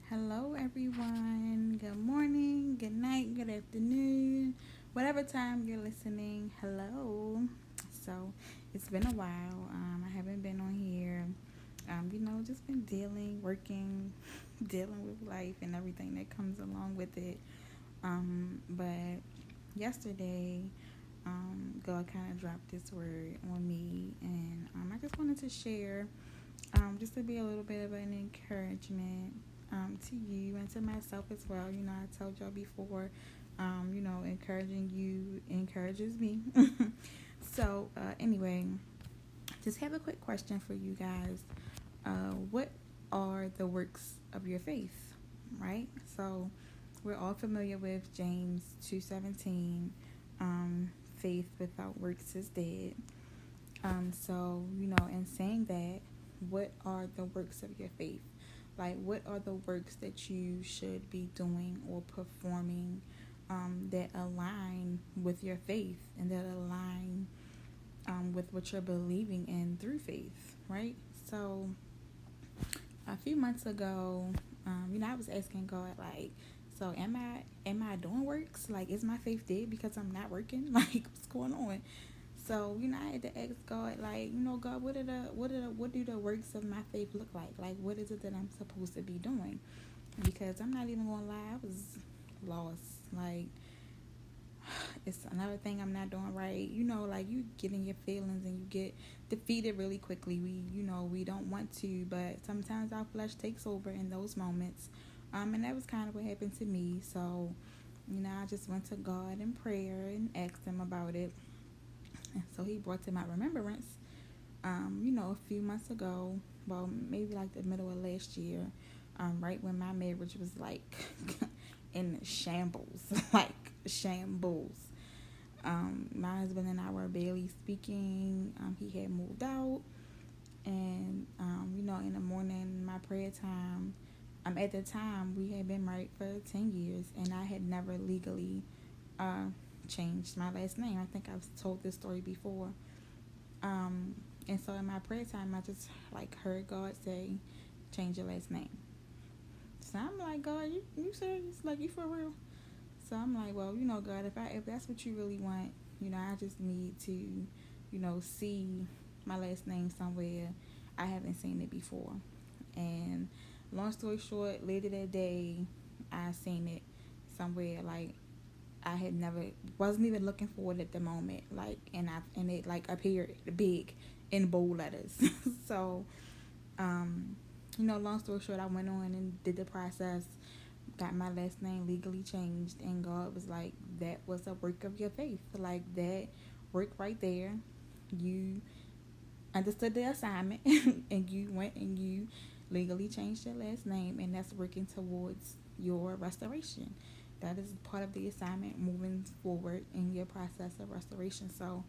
Hello, everyone. Good morning, good night, good afternoon, whatever time you're listening. Hello. So, it's been a while. I haven't been on here. Just been dealing, working, dealing with life and everything that comes along with it. But yesterday, God kind of dropped this word on me, and I just wanted to share, just to be a little bit of an encouragement to you and to myself as well. I told y'all before, encouraging you encourages me. Anyway, just have a quick question for you guys. What are the works of your faith? Right? So, we're all familiar with James 2:17. Faith without works is dead. In saying that, what are the works of your faith? Like, what are the works that you should be doing or performing that align with your faith and that align with what you're believing in through faith, right? So, a few months ago, I was asking God, like, so am I doing works? Like, is my faith dead because I'm not working? Like, what's going on? So, I had to ask God, like, God, what do the works of my faith look like? Like, what is it that I'm supposed to be doing? Because I'm not even gonna lie, I was lost. Like, it's another thing I'm not doing right. Like, you get in your feelings and you get defeated really quickly. We don't want to, but sometimes our flesh takes over in those moments. And that was kind of what happened to me. So, I just went to God in prayer and asked him about it. And so he brought to my remembrance, a few months ago, well, maybe like the middle of last year, right when my marriage was like in shambles, like shambles. My husband and I were barely speaking. He had moved out, and in the morning, my prayer time. At the time, we had been married for 10 years, and I had never legally changed my last name. I think I've told this story before. And so in my prayer time, I just like heard God say, "Change your last name." So I'm like, God, you serious? Like, you for real? So I'm like, well, God, if that's what you really want, I just need to, see my last name somewhere. I haven't seen it before. And long story short, later that day, I seen it somewhere. Like, I had never, wasn't even looking for it at the moment. Like, and it like appeared big in bold letters. So, long story short, I went on and did the process, got my last name legally changed, and God was like, that was a work of your faith. Like, that work right there, you understood the assignment and you went and you legally changed your last name, and that's working towards your restoration. That is part of the assignment moving forward in your process of restoration. So,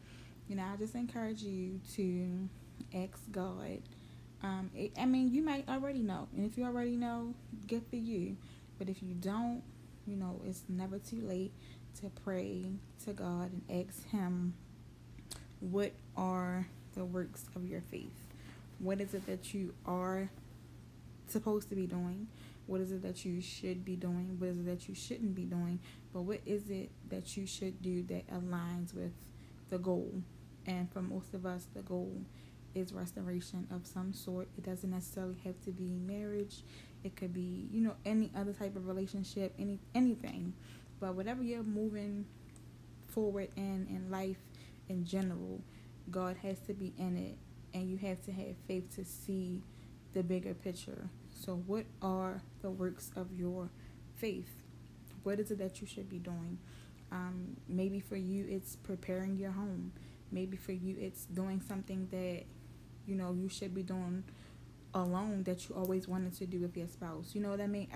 I just encourage you to ask God. You might already know, and if you already know, good for you. But if you don't, it's never too late to pray to God and ask Him, what are the works of your faith? What is it that you are supposed to be doing? What is it that you should be doing? What is it that you shouldn't be doing? But what is it that you should do that aligns with the goal? And for most of us, the goal is restoration of some sort. It doesn't necessarily have to be marriage. It could be, any other type of relationship, anything. But whatever you're moving forward in life in general, God has to be in it, and you have to have faith to see the bigger picture. So what are the works of your faith? What is it that you should be doing? Maybe for you it's preparing your home. Maybe for you it's doing something that you should be doing alone that you always wanted to do with your spouse. You know what I mean?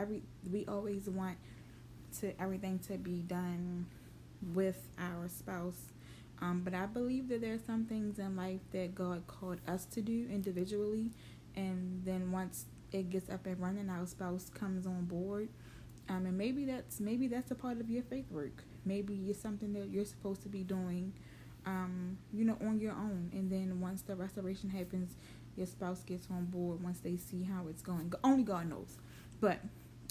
We always want everything to be done with our spouse. But I believe that there are some things in life that God called us to do individually, and then once it gets up and running, our spouse comes on board. And maybe that's a part of your faith work. Maybe it's something that you're supposed to be doing, on your own. And then once the restoration happens, your spouse gets on board once they see how it's going. Only God knows. But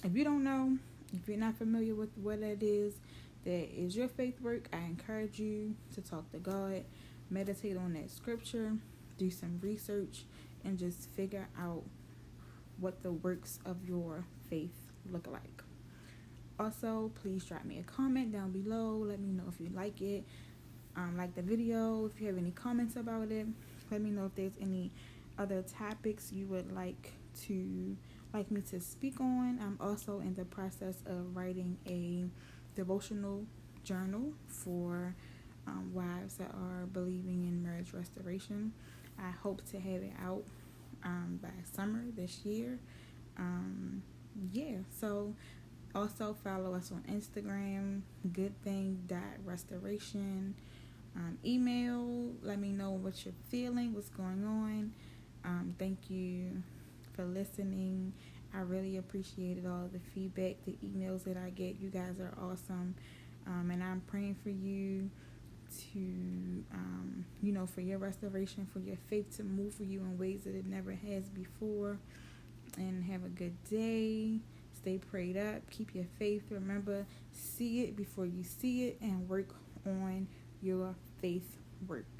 If you don't know, if you're not familiar with what it is that is your faith work, I encourage you to talk to God, meditate on that scripture, do some research, and just figure out what the works of your faith look like. Also, please drop me a comment down below. Let me know if you like it, like the video. If you have any comments about it, let me know if there's any other topics you would like me to speak on. I'm also in the process of writing a devotional journal for wives that are believing in marriage restoration. I hope to have it out by summer this year. So also follow us on Instagram, goodthing.restoration. Email, let me know what you're feeling, what's going on. Thank you for listening. I really appreciated all the feedback, the emails that I get. You guys are awesome. And I'm praying for you to, for your restoration, for your faith to move for you in ways that it never has before. And have a good day. Stay prayed up. Keep your faith. Remember, see it before you see it, and work on your faith work.